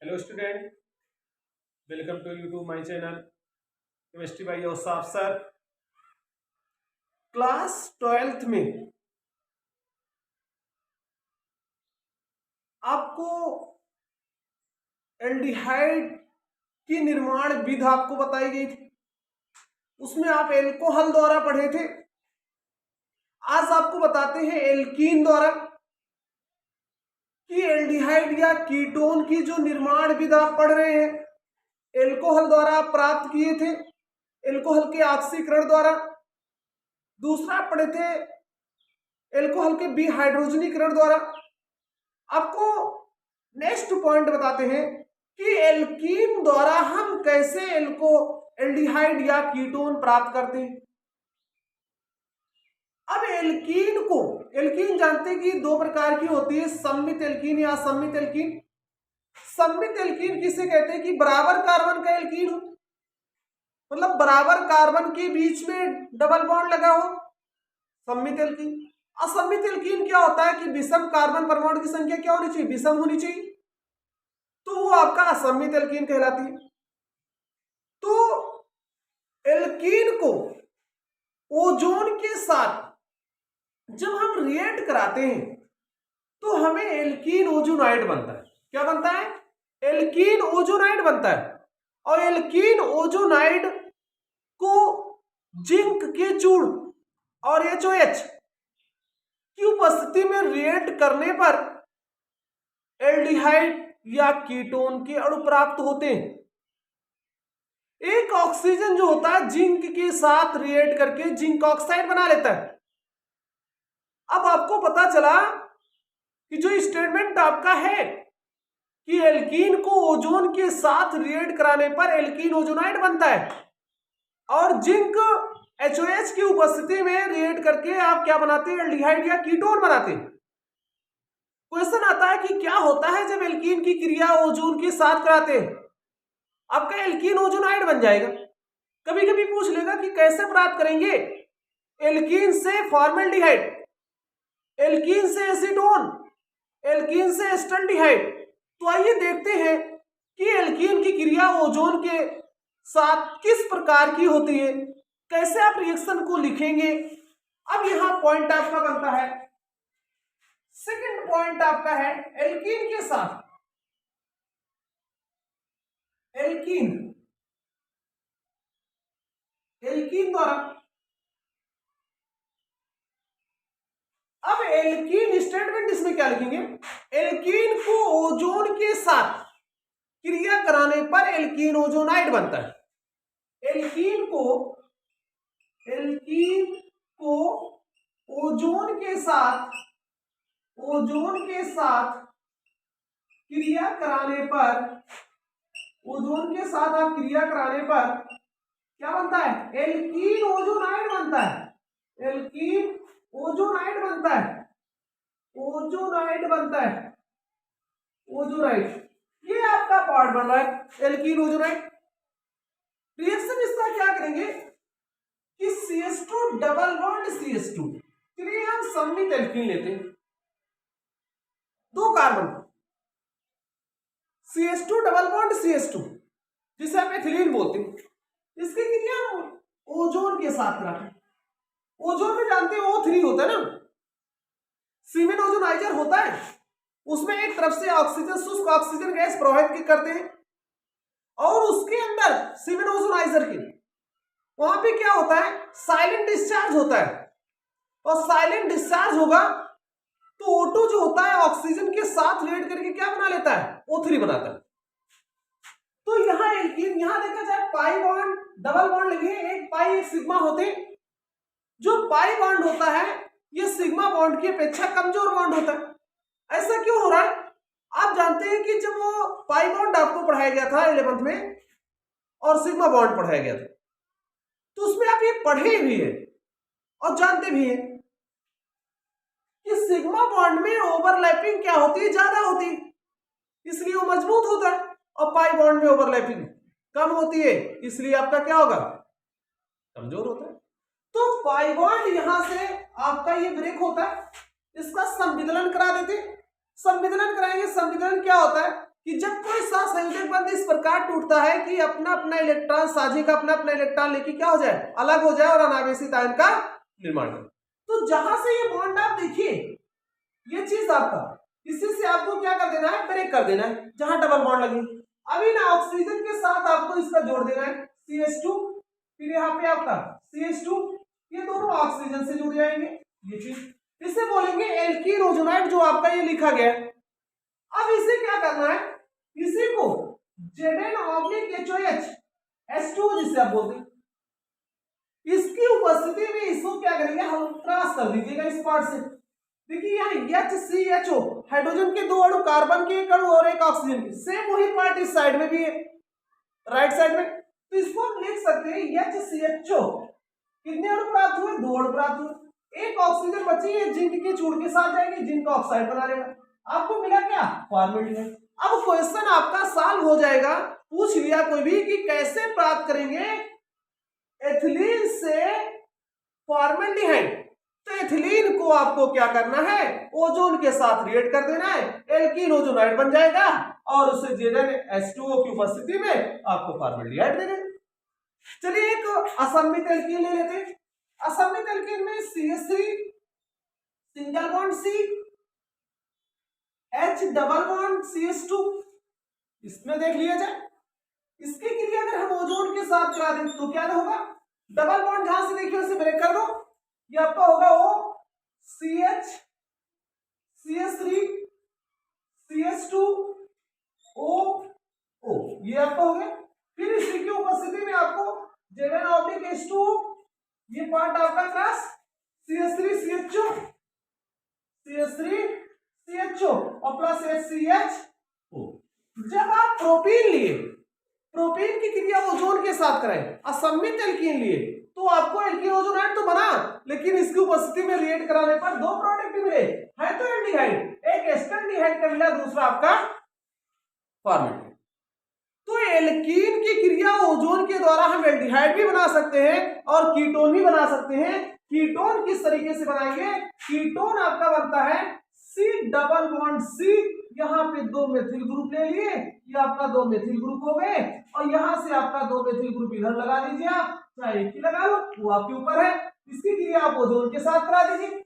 Hello student, welcome to YouTube my channel chemistry by Yusuf sir. Class 12th में आपको aldehyde की निर्माण विधि आपको बताई गई थी। उसमें आप एल्कोहल द्वारा पढ़े थे। आज आपको बताते हैं एल्कीन द्वारा कि एल्डिहाइड या कीटोन की जो निर्माण विधि आप पढ़ रहे हैं, एल्कोहल द्वारा आप प्राप्त किए थे, एल्कोहल के ऑक्सीकरण द्वारा। दूसरा पढ़े थे एल्कोहल के विहाइड्रोजनीकरण द्वारा। आपको नेक्स्ट पॉइंट बताते हैं कि एल्कीन द्वारा हम कैसे एल्डिहाइड या कीटोन प्राप्त करते हैं। अब एल्कीन जानते हैं कि दो प्रकार की होती है, सममित एल्कीन या असममित एल्कीन। सममित एल्कीन किसे कहते हैं कि बराबर कार्बन का एल्कीन हो, मतलब बराबर कार्बन के बीच में डबल बॉन्ड लगा हो, सममित एल्कीन। असममित एल्कीन क्या होता है कि विषम कार्बन परमाणु की संख्या क्या होनी चाहिए, विषम होनी चाहिए, तो वो आपका असममित एल्कीन कहलाती है। तो एल्कीन को ओजोन के साथ जब हम रिएक्ट कराते हैं तो हमें एल्कीन ओजोनाइड बनता है। क्या बनता है? एल्कीन ओजोनाइड बनता है। और एल्कीन ओजोनाइड को जिंक के चूर्ण और HOH की उपस्थिति में रिएक्ट करने पर एल्डिहाइड या कीटोन के अणु प्राप्त होते हैं। एक ऑक्सीजन जो होता है जिंक के साथ रिएक्ट करके जिंक ऑक्साइड बना लेता है। अब आपको पता चला कि जो स्टेटमेंट आपका है कि एल्कीन को ओजोन के साथ रिएक्ट कराने पर एल्कीन ओजोनाइड बनता है और जिंक HOH की उपस्थिति में रिएक्ट करके आप क्या बनाते हैं, एल्डिहाइड या कीटोन बनाते हैं। क्वेश्चन आता है कि क्या होता है जब एल्कीन की क्रिया ओजोन के साथ कराते हैं, आपका एल्कीन ओजोनाइड बन जाएगा। कभी कभी पूछ लेगा कि कैसे प्राप्त करेंगे, एल्कीन से फॉर्मेल्डिहाइड, एल्कीन से एसीटोन, एल्कीन से एस्टल्डिहाइड। तो आइए देखते हैं कि एल्कीन की क्रिया ओजोन के साथ किस प्रकार की होती है, कैसे आप रिएक्शन को लिखेंगे। अब यहां पॉइंट आपका बनता है, सेकंड पॉइंट आपका है एल्कीन के साथ एल्कीन द्वारा। अब एल्कीन स्टेटमेंट इसमें क्या लिखेंगे, एल्कीन को ओजोन के साथ क्रिया कराने पर एल्कीन ओजोनाइड बनता है। एल्कीन को ओजोन के साथ क्रिया कराने पर, ओजोन के साथ आप क्रिया कराने पर क्या बनता है, एल्कीन ओजोनाइड बनता है। एल्कीन ओजोनाइड बनता है, ओजोनाइड ये आपका पार्ट बन रहा है एल्कीन ओजोनाइड। रिएक्शन इसका क्या करेंगे कि CH2 डबल बॉन्ड CH2 के लिए हम सममित एल्कीन लेते हैं, दो carbon CH2 double bond CH2 जिसे आप एथिलीन बोलते हैं, इसकी क्रिया हम ओजोन के साथ कराते हैं। ओजोन में जानते हैं O3 होता है ना, सीमेन ओजोनाइजर होता है, उसमें एक तरफ से ऑक्सीजन, शुष्क ऑक्सीजन गैस प्रवाहित करते हैं और उसके अंदर सीमेन ओजोनाइजर के वहां पे क्या होता है, साइलेंट डिस्चार्ज होता है। और साइलेंट डिस्चार्ज होगा तो O2 जो होता है ऑक्सीजन के साथ रिएक्ट करके क्या बना लेता है, O3 बनाता है। तो यहां एल्कीन, यहां देखा जाए पाई बॉन्ड डबल बॉन्ड लगे, एक पाई एक सिग्मा होते। जो पाई बॉन्ड होता है ये सिग्मा बॉन्ड की अपेक्षा कमजोर बॉन्ड होता है। ऐसा क्यों हो रहा है? आप जानते हैं कि जब वो पाई बॉन्ड आपको पढ़ाया गया था 11th में और सिग्मा बॉन्ड पढ़ाया गया था, तो उसमें आप ये पढ़े भी है और जानते भी हैं कि सिग्मा बॉन्ड में ओवरलैपिंग क्या होती है, ज्यादा होती है, इसलिए वो मजबूत होता है। और पाई बॉन्ड में ओवरलैपिंग कम होती है, इसलिए आपका क्या होगा, कमजोर होता है। तो पाई बॉन्ड यहां से आपका ये ब्रेक होता है, इसका संविदलन करा देते। संविदलन कराएंगे, संविदलन क्या होता है कि जब कोई साथ संयोजक बंध इस प्रकार टूटता है कि अपना अपना इलेक्ट्रॉन साझे का अपना अपना इलेक्ट्रॉन लेके क्या हो जाए, अलग हो जाए और अनावेशित आयन का निर्माण करे। तो जहां से ये बॉन्ड आप देखिए, ये चीज आपका, इसी से आपको क्या कर देना है, ब्रेक कर देना है जहां डबल बॉन्ड लगे। अभी ना ऑक्सीजन के साथ आपको इसका जोड़ देना है CH2, फिर यहाँ पे आपका CH2, ये दोनों ऑक्सीजन से जुड़ जाएंगे, ये चीज इसे बोलेंगे एल्कीन ओजोनाइड, जो आपका ये लिखा गया है। अब इसे क्या करना है, इसी को Zn/HOH H2 जिसे आप बोलते हैं, इसकी उपस्थिति में इसको क्या करेंगे, हम क्रॉस कर दीजिएगा इस पार्ट से। देखिए यहाँ HCHO, हाइड्रोजन के दो अणु, कार्बन के एक अणु और एक ऑक्सीजन के, सेम वही पार्ट इस साइड में भी है, राइट साइड में। तो इसको हम लिख सकते हैं HCHO, कितने अणु प्राप्त हुए, 2 अणु प्राप्त हुए, एक ऑक्सीजन बची है, जिंक के चूड़ के साथ जाएगी, जिंक ऑक्साइड बना लेगा, आपको मिला क्या, फॉर्मेल्डिहाइड। अब क्वेश्चन आपका सॉल्व हो जाएगा, पूछ लिया कोई भी कि कैसे प्राप्त करेंगे एथिलीन से फॉर्मेल्डिहाइड, तो एथिलीन को आपको क्या करना है, ओजोन के साथ रिएक्ट कर देना है, एल्कीन ओजोनाइड बन जाएगा और उसे Zn/H2O की उपस्थिति में आपको फॉर्मेल्डिहाइड दे देंगे। चलिए एक असम्मित एल्कीन ले लेते हैं। असम्मित एल्कीन में CH3 single bond C, H double bond CH2, इसमें देख लिया जाए, इसकी क्रिया अगर हम ओजोन के साथ करा दें तो क्या होगा, डबल बॉन्ड जहां से देखिए उसे ब्रेक कर दो, ये आपका होगा वो CH CH3 CH2 O, ये आपका हो गया। फिर इसी की उपस्थिति में आपको Zn/H2O, ये पार्ट आपका cross CH3 CHO CH3 CHO और प्लस HCHO। जब आप प्रोपीन लिए, प्रोपीन की क्रिया ओजोन के साथ कराएं, असम्मित एल्कीन लिए, तो आपको एल्कीन ओजोनाइड तो बना, लेकिन इसकी उपस्थिति में रिएक्ट कराने पर 2 प्रोडक्ट मिले, है तो एल्डिहाइड, एक एस्टल्डिहाइड का मिला, दूसरा आपका फॉर्मेल्डिहाइड। तो एल्कीन की क्रिया ओजोन के द्वारा हम एल्डिहाइड भी बना सकते हैं और कीटोन भी बना सकते हैं। कीटोन किस तरीके से बनाएंगे, कीटोन आपका बनता है C डबल बॉन्ड C, यहाँ पे 2 मेथिल ग्रुप ले लिए, ये आपका 2 मेथिल ग्रुप हो गए, और यहाँ से आपका 2 मेथिल ग्रुप इधर लगा दीजिए, आप चाहे एक ही लगा लो, वो आपके ऊपर है। इसकी क्रिया आप ओजोन के साथ करा दीजिए।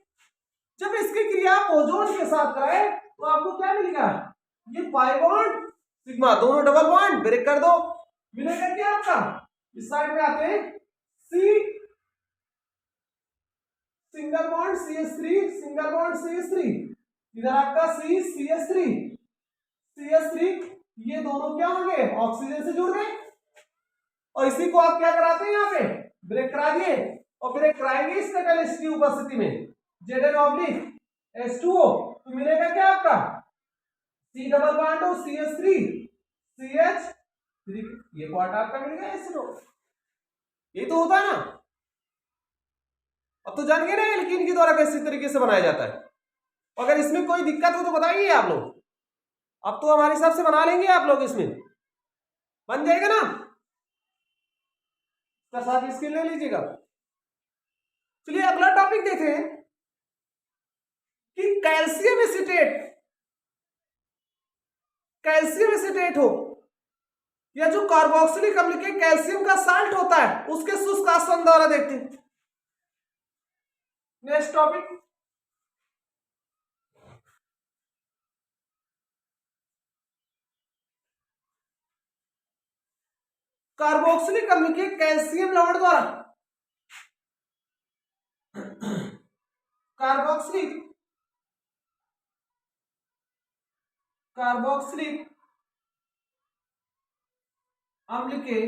जब इसकी क्रिया आप ओजोन के साथ कराए तो आपको क्या मिलेगा, ये पाई बॉन्ड सिग्मा, दोनों डबल बॉन्ड ब्रेक कर दो, मिलेगा क्या आपका, इस साइड में आते हैं C single bond CH3 single bond CH3, इधर आपका CH3, ये दोनों क्या होंगे, ऑक्सीजन से जुड़ गए, और इसी को आप क्या कराते हैं, यहाँ पे ब्रेक करा दिए, और ब्रेक कराएंगे इस कैटलिस्ट की उपस्थिति में Zn/H2O, तो मिलेगा क्या आपका C डबल बॉन्ड और CH3 CH3, ये पार्ट आपका मिल गया एसिडो। ये तो होता है ना। अब तो जान गए ना एल्कीन के द्वारा कैसे तरीके से बनाया जाता है। अगर इसमें कोई दिक्कत हो तो बताइए आप लोग, अब तो हमारे हिसाब से बना लेंगे आप लोग, इसमें बन जाएगा ना, इसका साथ स्क्रीन ले लीजिएगा। चलिए अगला टॉपिक देखें कि कैल्शियम एसिटेट हो या जो कार्बोक्सिलिक अम्ल के कैल्शियम का साल्ट होता है उसके शुष्क आसवन द्वारा देखते हैं। नेक्स्ट टॉपिक, कार्बोक्सिलिक अम्ल के कैल्शियम लवण द्वारा, कार्बोक्सिलिक अम्ल के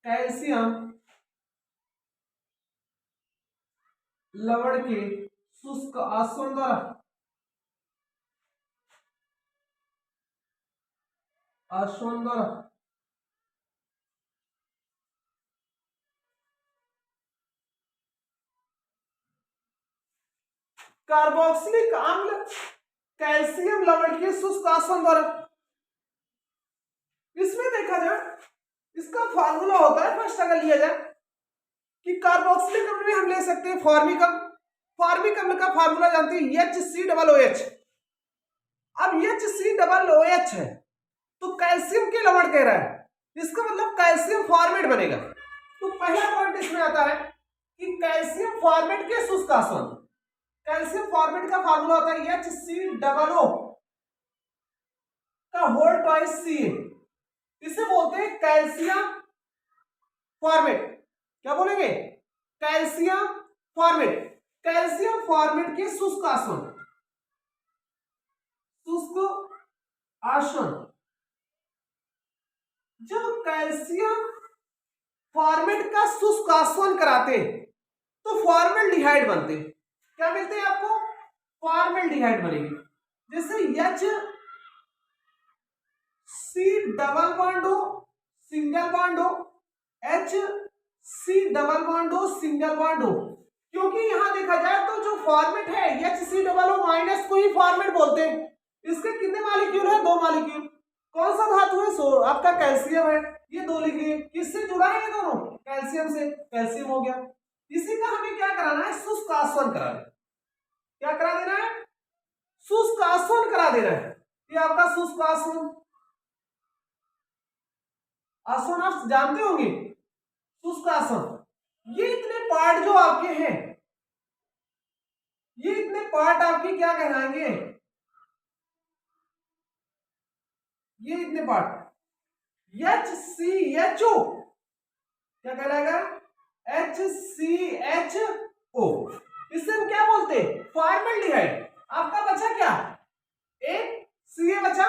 कैल्शियम लवण के शुष्क आसवन द्वारा, कार्बोक्सिलिक अम्ल कैल्शियम लवण के शुष्क आसवन द्वारा, इसमें देखा जाए इसका फार्मूला होता है, फर्स्ट अगर लिया जाए कि कार्बोक्सिलिक अम्ल में हम ले सकते हैं फॉर्मिक अम्ल। फॉर्मिक अम्ल का फार्मूला जानते हैं HCOOH, अब HCOOH है तो कैल्शियम के लवण कह रहा है, इसका मतलब कैल्शियम फॉर्मेट बनेगा। तो पहला पॉइंट इसमें आता है कि कैल्शियम फॉर्मेट के शुष्क आसवन, कैल्शियम फॉर्मेट का फार्मूला होता है HCOO का होल ट्वाइस Ca, इसे बोलते हैं कैल्शियम फॉर्मेट। क्या बोलेंगे? Calcium formate. कैल्शियम फॉर्मेट के शुष्क आसवन, शुष्क आसवन, जब कैल्शियम फॉर्मेट का शुष्क आसवन कराते तो फॉर्मेल्डिहाइड बनते। क्या मिलते हैं आपको? फॉर्मेल्डिहाइड बनेगी। जैसे HC डबल बॉन्ड हो, सिंगल बॉन्ड हो, HC डबल बॉन्ड हो, सिंगल बॉन्ड हो, क्योंकि यहां देखा जाए तो जो फॉर्मेट है HCOO माइनस को ही फॉर्मेट बोलते हैं। इसके कितने मॉलिक्यूल है? 2 मॉलिक्यूल। कौन सा धातु है? आपका कैल्शियम है। ये 2 लिख लिए। किससे जुड़ा है ये दोनों? कैल्शियम से। कैल्शियम हो गया। इसी का हमें क्या कराना है? शुष्क आसवन कराना है। क्या करा देना है? शुष्क आसवन करा देना है। ये आपका शुष्क आसवन, आसवन आप जानते होंगे, शुष्क आसवन। ये इतने पार्ट जो आपके हैं, ये इतने पार्ट आपके क्या कहलाएंगे? ये इतने पार्ट HCHO क्या कहलाएगा? HCHO। इससे हम क्या बोलते हैं? फॉर्मेल्डिहाइड। आपका बचा क्या? एक Ca बचा,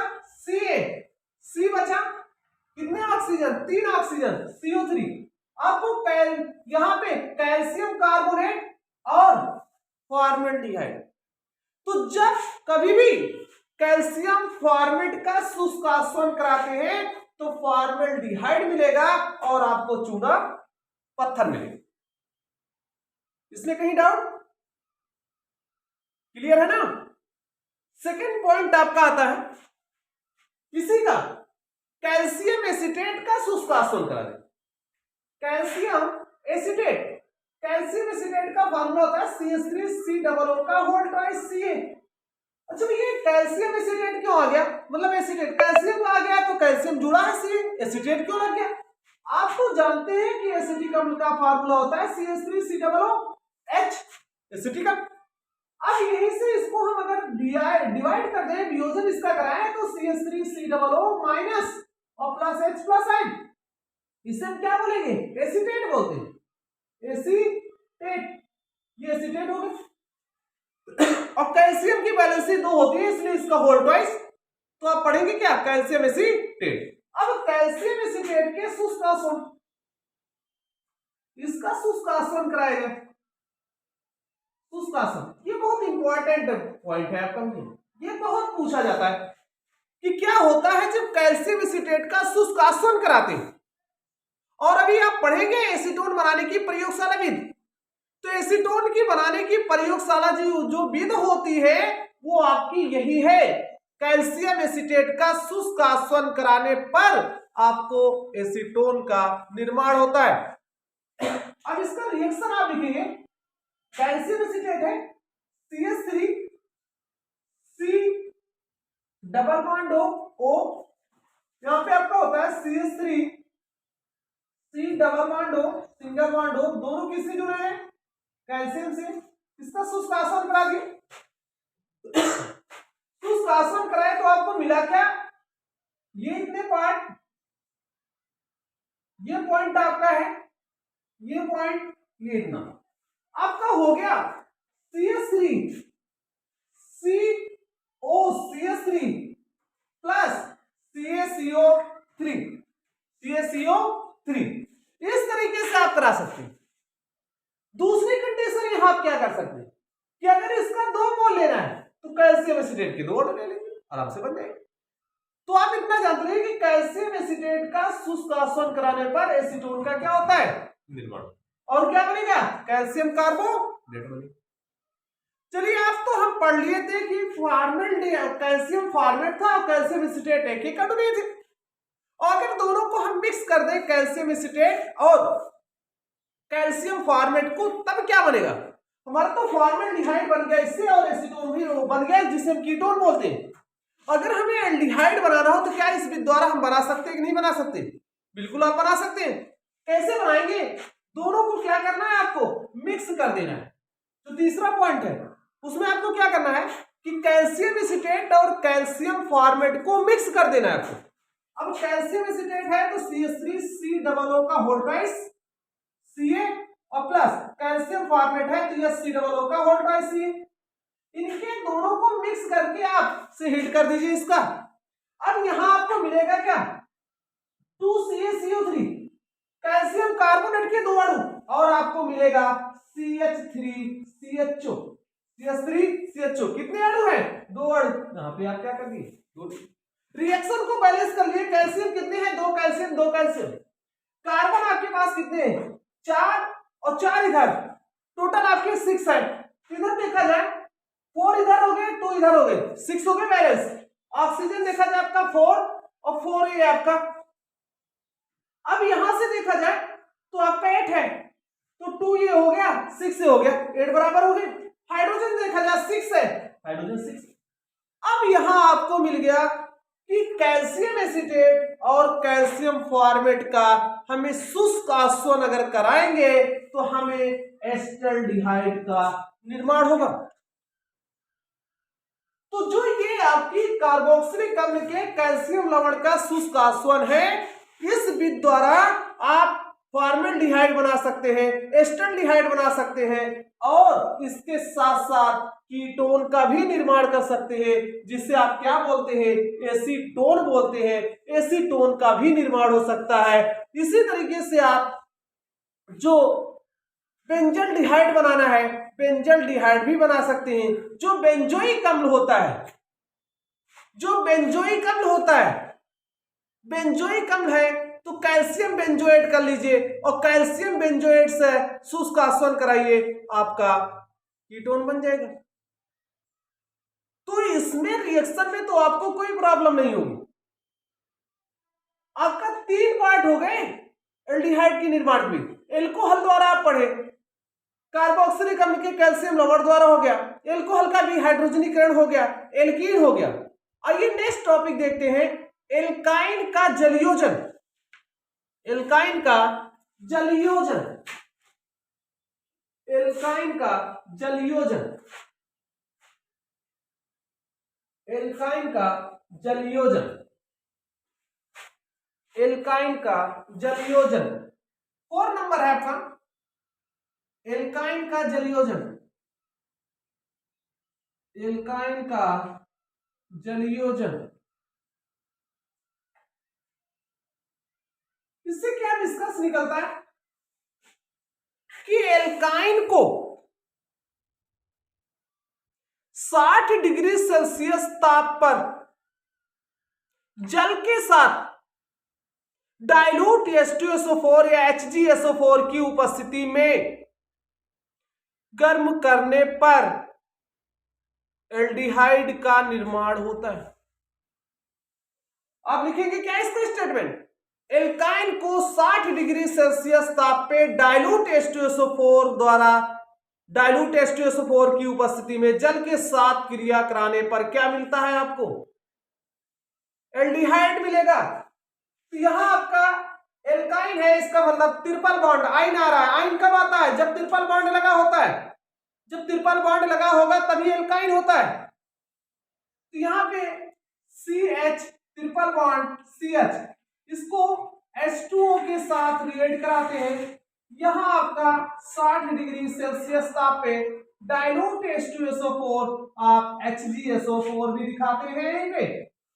C बचा, कितने ऑक्सीजन? 3 oxygen, CO3। आपको यहां पे कैल्शियम कार्बोनेट और फॉर्मेल्डिहाइड। तो जब कभी भी कैल्शियम फॉर्मेट का शुष्क आसवन कराते हैं तो फॉर्मेल्डिहाइड मिलेगा और आपको चूना पत्थर मिलेगा। इसमें कहीं डाउट? क्लियर है ना? सेकेंड पॉइंट आपका आता है इसी का, कैल्शियम एसीटेट का शुष्क आसवन करा दे। कैल्शियम एसीटेट, कैल्शियम एसीटेट का फार्मूला होता है CH3COO का होल ट्वाइस Ca। अच्छा ये कैल्शियम एसीटेट क्यों आ गया? मतलब एसीटेट, कैल्शियम आ गया तो कैल्शियम जुड़ा है Ca, एसीटेट क्यों लग गया? आप तो जानते हैं कि एसिटिक अम्ल का फार्मूला होता है CH3COOH, एसिटिक अम्ल। अब यहीं से इसको हम अगर डिवाइड कर दें, वियोजन इसका कराएं तो CH3COO माइनस और प्लस H प्लस N, इसे हम क्या बोलेंगे? एसीटेट बोलते हैं। एसीटेट, ये एसीटेट हो गया। और कैल्शियम की वैलेंसी 2 होती है इसलिए इसका होल ट्वाइस। तो आप पढ़ेंगे क्या? Calcium acetate. अब कैल्शियम एसीटेट के शुष्क आसवन, इसका शुष्क आसवन कराएगा। शुष्क आसवन ये बहुत इंपॉर्टेंट पॉइंट है आपका, ये बहुत पूछा जाता है कि क्या होता है जब कैल्शियम एसीटेट का शुष्क आसवन कराते हैं। और अभी आप पढ़ेंगे एसीटोन बनाने की प्रयोगशाला विधि। तो एसीटोन की बनाने की प्रयोगशाला जो विधि होती है वो आपकी यही है। कैल्शियम एसीटेट का शुष्क आसवन कराने पर आपको एसीटोन का निर्माण होता है। अब इसका रिएक्शन आप लिखेंगे, कैल्शियम एसीटेट है CH3 C double bond O, यहां पे आपका होता है CH3 C double bond O, single bond O, दोनों किससे जुड़े हैं? कैल्शियम से। इसका शुष्क आसवन करा दिए। शुष्क आसवन कराए तो आपको मिला क्या? ये इतने पार्ट, ये पॉइंट आपका है, ये पॉइंट, ये इतना आपका हो गया CH3 CH3 प्लस CaCO3 इस तरीके से आप करा सकते हैं। दूसरी कंडीशन यहां आप क्या कर सकते हैं कि अगर इसका 2 मोल लेना है तो कैल्शियम एसीटेट के 2 मोल ले लेंगे, आराम से बन जाएगा। तो आप इतना जानते हैं कि कैल्शियम एसीटेट का शुष्क आसवन कराने पर एसीटोन का क्या होता है? निर्माण। और क्या बनेगा? कैल्शियम कार्बोनेट बनेगा। चलिए आज तो हम पढ़ लिए थे कि कैल्शियम फॉर्मेट था और कैल्शियम एसीटेट एक ही कर दिए थे। और अगर दोनों को हम मिक्स कर दें, कैल्शियम एसीटेट और कैल्शियम फॉर्मेट को, तब क्या बनेगा? हमारा तो फॉर्मेल्डिहाइड बन गया इससे और एसीटोन भी बन गया जिसे हम कीटोन बोलते हैं। अगर हमें एल्डिहाइड बनाना हो तो क्या इस विधि द्वारा हम बना सकते हैं कि नहीं बना सकते? बिल्कुल आप बना सकते हैं। कैसे बनाएंगे? दोनों को क्या करना है, आपको मिक्स कर देना है। तो तीसरा पॉइंट है, उसमें आपको क्या करना है कि कैल्शियम एसीटेट और कैल्शियम फॉर्मेट को मिक्स कर देना है आपको। अब कैल्शियम एसीटेट है तो CH3COO का होल ट्वाइस Ca और प्लस कैल्शियम फॉर्मेट है तो यह COO का होल ट्वाइस Ca। इनके दोनों को मिक्स करके आप से हीट कर दीजिए इसका। अब यहां आपको मिलेगा क्या, 2CaCO3 कैल्शियम कार्बोनेट के 2 अणु, और आपको मिलेगा CH3CHO। CH3CHO कितने अणु हैं? 2 अणु। यहां पे आप क्या कर दिए, 2। रिएक्शन को बैलेंस कर लिए। कैल्शियम कितने हैं? 2 कैल्शियम 2 कैल्शियम। कार्बन आपके पास कितने हैं? 4 और 4 इधर, टोटल आपके 6 है। इधर देखा जाए 4 इधर हो गए, 2 इधर हो गए, 6 हो गए बैलेंस। ऑक्सीजन देखा जाए आपका 4 और 4 ये आपका। अब यहां से देखा जाए तो आपका 8 है, तो 2 ये हो गया, 6 से हो गया, 8 बराबर हो गए। हाइड्रोजन देखा जाए 6 है, हाइड्रोजन 6। अब यहां आपको मिल गया कि कैल्शियम एसीटेट और कैल्शियम फॉर्मेट का हमें शुष्क आसवन अगर कराएंगे तो हमें एस्टल्डिहाइड का निर्माण होगा। तो जो ये आपकी कार्बोक्सिलिक अम्ल के कैल्शियम लवण का शुष्क आसवन है, इस विधि द्वारा आप फॉर्मेल्डिहाइड बना सकते हैं, एस्टल्डिहाइड बना सकते हैं, और इसके साथ साथ कीटोन का भी निर्माण कर सकते हैं, जिसे आप क्या बोलते हैं, एसीटोन बोलते हैं। एसीटोन का भी निर्माण हो सकता है। इसी तरीके से आप जो बेंजल्डिहाइड बनाना है, बेंजल्डिहाइड भी बना सकते हैं। जो बेंजोइक अम्ल होता है, जो बेंजोइक अम्ल होता है, बेंजोइक अम्ल है तो कैल्शियम बेंजोएट कर लीजिए, और कैल्शियम बेंजोएट से शुष्क आसवन कराइए, आपका कीटोन बन जाएगा। तो इसमें रिएक्शन में तो आपको कोई प्रॉब्लम नहीं होगी। आपका 3 पार्ट हो गए एल्डिहाइड के निर्माण में। एल्कोहल द्वारा आप पढ़े, कार्बोक्सिलिक अम्ल के कैल्शियम लवण द्वारा हो गया, एल्कोहल का भी हाइड्रोजनीकरण हो गया, एल्कीन हो गया। आइए नेक्स्ट टॉपिक देखते हैं, एल्काइन का जलयोजन। एल्काइन का जलयोजन, एल्काइन का जलयोजन, एल्काइन का जलयोजन, एल्काइन का जलयोजन 4 नंबर है आपका। एल्काइन का जलयोजन, एल्काइन का जलयोजन, इससे क्या निष्कर्ष निकलता है कि एल्काइन को 60 डिग्री सेल्सियस ताप पर जल के साथ डाइल्यूट H2SO4 या HgSO4 की उपस्थिति में गर्म करने पर एल्डिहाइड का निर्माण होता है। आप लिखेंगे क्या इसका स्टेटमेंट, एल्काइन को 60 डिग्री सेल्सियस ताप पे डाइल्यूट H2SO4 द्वारा, डाइल्यूट H2SO4 की उपस्थिति में जल के साथ क्रिया कराने पर क्या मिलता है आपको, एल्डिहाइड मिलेगा। तो यहां आपका एल्काइन है, इसका मतलब ट्रिपल बॉन्ड आइन आ रहा है। आइन कब आता है, जब ट्रिपल बॉन्ड लगा होता है, जब ट्रिपल बॉन्ड लगा होगा तभी एल्काइन होता है। तो यहां पे CH ट्रिपल बॉन्ड CH, इसको H2O के साथ रिएक्ट कराते हैं। यहां आपका 60 डिग्री सेल्सियस ताप पे डाइल्यूट H2SO4 आप HgSO4 भी दिखाते हैं यहीं पे।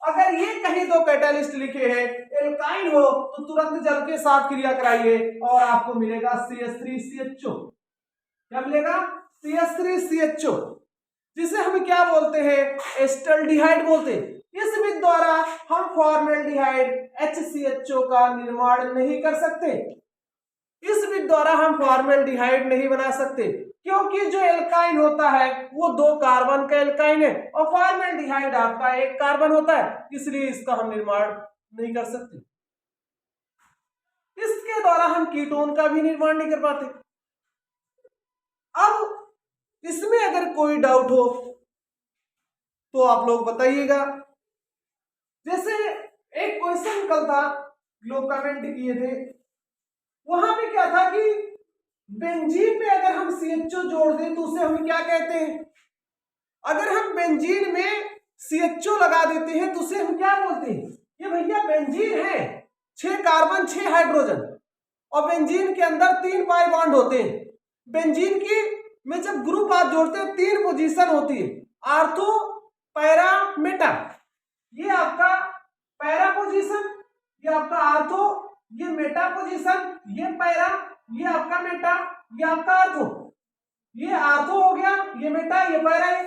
अगर ये कहीं 2 कैटालिस्ट लिखे हैं, एल्काइन हो तो तुरंत जल के साथ क्रिया कराइए और आपको मिलेगा CH3CHO। क्या मिलेगा, CH3CHO, जिसे हम क्या बोलते हैं, एस्टल्डिहाइड बोलते हैं। इस विधि द्वारा हम फॉर्मेल्डिहाइड HCHO का निर्माण नहीं कर सकते। इस विधि द्वारा हम फॉर्मेल्डिहाइड नहीं बना सकते, क्योंकि जो एल्काइन होता है वो 2 कार्बन का एल्काइन है और फॉर्मेल्डिहाइड आपका 1 कार्बन होता है, इसलिए इसका हम निर्माण नहीं कर सकते। इसके द्वारा हम कीटोन का भी निर्माण नहीं कर पाते। अब इसमें अगर कोई डाउट हो तो आप लोग बताइएगा। केमिकल था, लोग कमेंट किए थे, वहां पे क्या था कि बेंजीन में अगर हम CHO जोड़ दें तो उसे हम क्या कहते हैं? अगर हम बेंजीन में CHO लगा देते हैं तो उसे हम क्या बोलते हैं? ये भैया बेंजीन है, 6 कार्बन 6 हाइड्रोजन, और बेंजीन के अंदर 3 पाई बॉन्ड होते हैं। बेंजीन की में जब ग्रुप आप जोड़ते हैं 3 पोजीशन होती है, आर्थो, पैरा, मेटा। ये आपका पैरा पोजीशन, ये आपका आर्थो, ये मेटा पोजीशन, ये पैरा, ये आपका मेटा, ये आपका आर्थो। ये आर्थो हो गया, ये मेटा, ये पैरा है।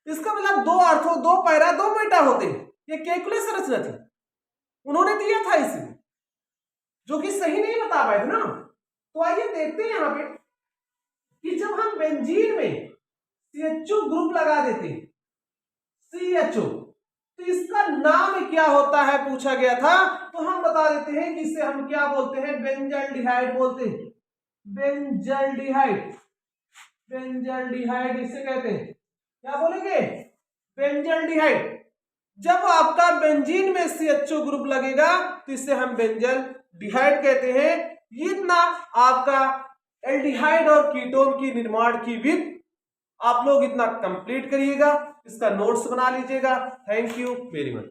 इसका मतलब 2 आर्थो, 2 पैरा, 2 मेटा होते हैं। ये कैलकुलस रचना थी, उन्होंने दिया था इसे, जो कि सही नहीं बता पाए थे ना। तो आइए देखते हैं यहां पे कि जब हम बेंजीन में CHO ग्रुप लगा देते हैं, CHO, तो इसका नाम क्या होता है पूछा गया था। तो हम बता देते हैं कि इसे हम क्या बोलते हैं? बेंजल्डिहाइड बोलते हैं। बेंजल्डिहाइड, बेंजल्डिहाइड इसे कहते हैं। क्या बोलेंगे? बेंजल्डिहाइड। जब आपका बेंजीन में CHO ग्रुप लगेगा तो इसे हम बेंजल्डिहाइड कहते हैं। इतना आपका एल्डिहाइड और कीटोन की निर्माण की विधि आप लोग इतना कंप्लीट करिएगा, इसका नोट्स बना लीजिएगा। Thank you very much.